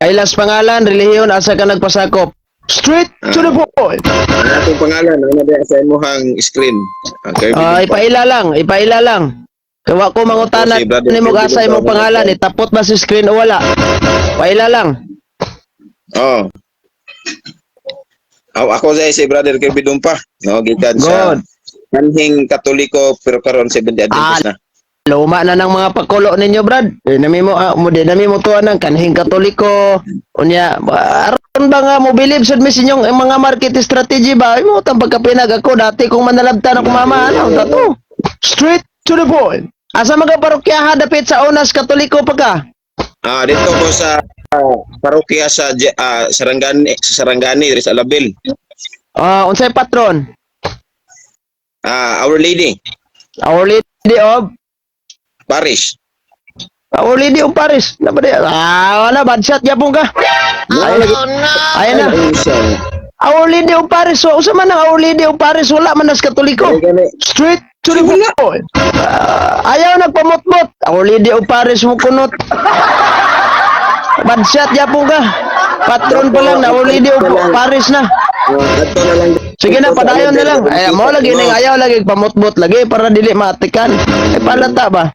Pailas pangalan, relihiyon, asa ka nagpasakop. Straight to the point. Ang atong pangalan, ano na sa imuhang screen. Okay, Ipaila lang. Kawa ko mangutana Si Brother ni mo Kelvin asa imong Dumpa. pangalan, itapot ba si screen o wala? Paila lang. Oh. Ako si Brother Kirby Dumpa. No, gikan sa Good. Kanhing Katoliko pero karon Seventh-day Adventist na. Luma na ng mga pakulo ninyo, Brad. Nami mo tuwa ng kanhing Katoliko. Unya, aron ba nga mo believe sa inyong mga market strategy ba? Ay mo tang pagkapinag ako dati kung manalabtan ako mama ano tato. Straight to the point. Asa mga parokyaha dapit sa Unas Katoliko pa ka? Dito ko sa parokya sa Sarangani, sa Alabil. Unsay patron? Our Lady Our Lady of Parish. Our Lady of Paris. Wala bad shot yapon ka. Ayan na. Our Lady of Paris. So, usa man ang Our Lady of Paris, wala man nas Katoliko. Straight to the point. Ayaw nagpamotmot. Our Lady of Paris mo kunot. Bad shot yapon ka. Patron pa lang na Our Lady of Paris na. Ato na lang. Sige na, padayon na lang. Ay, mo lagi ning ayaw lagi pamotmot lagi para dili matikan. Ay palata ba?